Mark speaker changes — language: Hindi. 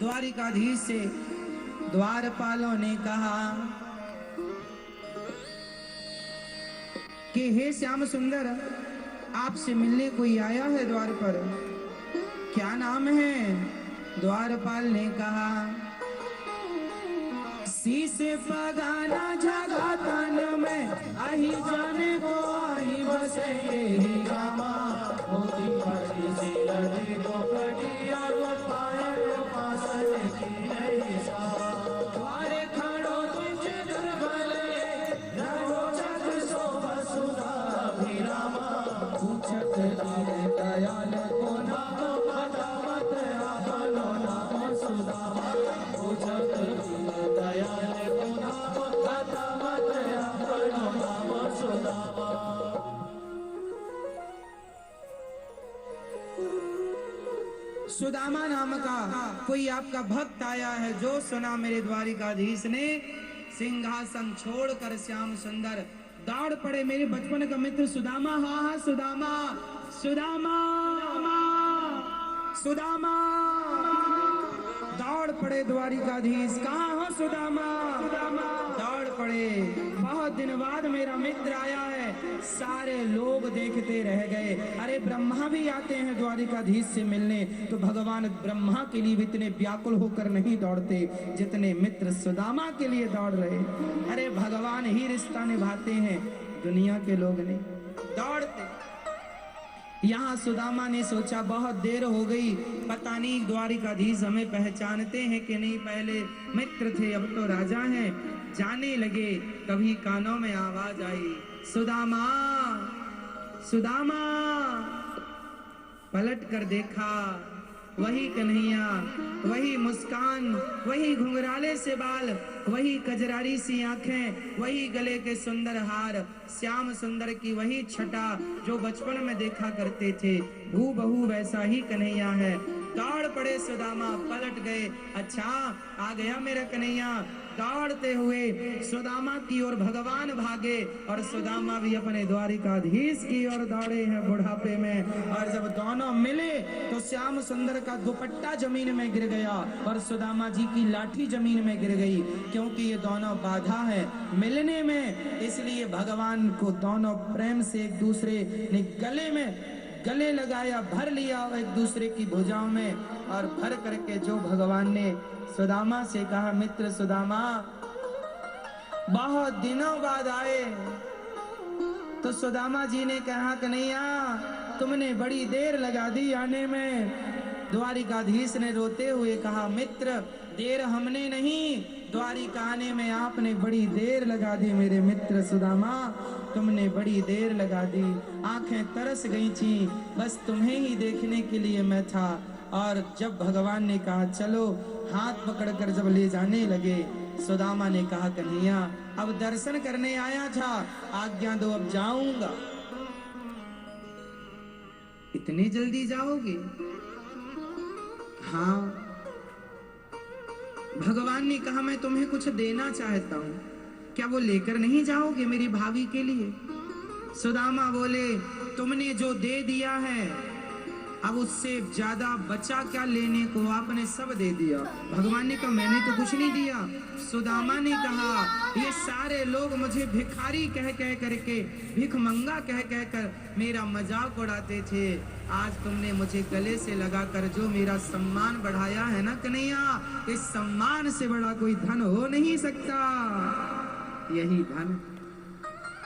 Speaker 1: द्वारिकाधीश से द्वारपालों ने कहा कि हे श्याम सुंदर, आपसे मिलने कोई आया है द्वार पर, क्या नाम है? द्वारपाल ने कहा शीशे पगाना जगा तन में आही जाने को आही बसे ही रामा मोती पड़ी सी लड़ी को कटी और पायल पासल की नहीं सा द्वारे खड़ो तुझे दुर्बले रहो जग सो वसुधा भी रामा पूछत दीन दयाल को नाम बतावत आपनो नाम सुदामा पूछत दीन दयाल को नाम बतावत आपनो नाम सुदामा। सुदामा नाम का कोई आपका भक्त आया है। जो सुना मेरे द्वारिकाधीश ने सिंहासन छोड़कर श्याम सुंदर दौड़ पड़े। मेरे बचपन का मित्र सुदामा, हाँ हाँ सुदामा, सुदामा, सुदामा, दौड़ पड़े द्वारिकाधीश। कहाँ हो सुदामा? दौड़ पड़े। बहुत दिन बाद मेरा मित्र आया है। सारे लोग देखते रह गए। अरे ब्रह्मा भी आते हैं द्वारिकाधीश से मिलने, तो भगवान ब्रह्मा के लिए इतने व्याकुल होकर नहीं दौड़ते जितने मित्र सुदामा के लिए दौड़ रहे। अरे भगवान ही रिश्ता निभाते हैं, दुनिया के लोग नहीं दौड़ते। यहाँ सुदामा ने सोचा बहुत देर हो गई, पता नहीं द्वारिकाधीश हमें पहचानते हैं कि नहीं। पहले मित्र थे, अब तो राजा हैं। जाने लगे, कभी कानों में आवाज आई, सुदामा, सुदामा। पलट कर देखा, वही कन्हैया, वही मुस्कान, वही घुंघराले से बाल, वही कजरारी सी आंखें, वही गले के सुंदर हार, श्याम सुंदर की वही छटा जो बचपन में देखा करते थे। हूबहू वैसा ही कन्हैया है। दौड़ पड़े सुदामा, पलट गए। अच्छा आ गया मेरा कन्हैया। दौड़ते हुए सुदामा की ओर भगवान भागे और सुदामा भी अपने द्वारिकाधीश की ओर दौड़े हैं बुढ़ापे में। और जब दोनों मिले तो श्याम सुंदर का दुपट्टा जमीन में गिर गया और सुदामा जी की लाठी जमीन में गिर गई, क्योंकि ये दोनों बाधा है मिलने में। इसलिए भगवान को दोनों प्रेम से एक दूसरे ने गले लगाया, भर लिया एक दूसरे की भुजाओं में। और भर करके जो भगवान ने सुदामा से कहा, मित्र सुदामा बहुत दिनों बाद आए। तो सुदामा जी ने कहा, कन्हैया तुमने बड़ी देर लगा दी आने में। द्वारिकाधीश ने रोते हुए कहा, मित्र देर हमने नहीं, द्वारिका आने में आपने बड़ी देर लगा दी। मेरे मित्र सुदामा तुमने बड़ी देर लगा दी। आंखें तरस गई थी, बस तुम्हें ही देखने के लिए मैं था। और जब भगवान ने कहा चलो, हाथ पकड़कर जब ले जाने लगे, सुदामा ने कहा, कन्हैया अब दर्शन करने आया था, आज्ञा दो अब जाऊंगा। इतनी जल्दी जाओगे? हाँ, भगवान ने कहा मैं तुम्हें कुछ देना चाहता हूँ, क्या वो लेकर नहीं जाओगे मेरी भाभी के लिए? सुदामा बोले, तुमने जो दे दिया है अब उससे ज्यादा बचा क्या लेने को, आपने सब दे दिया। भगवान ने कहा मैंने तो कुछ नहीं दिया। सुदामा ने कहा ये सारे लोग मुझे भिखारी कह करके, भिखमंगा कह कर मेरा मजाक उड़ाते थे। आज तुमने मुझे गले से लगाकर जो मेरा सम्मान बढ़ाया है ना कन्हैया, इस सम्मान से बड़ा कोई धन हो नहीं सकता। यही धन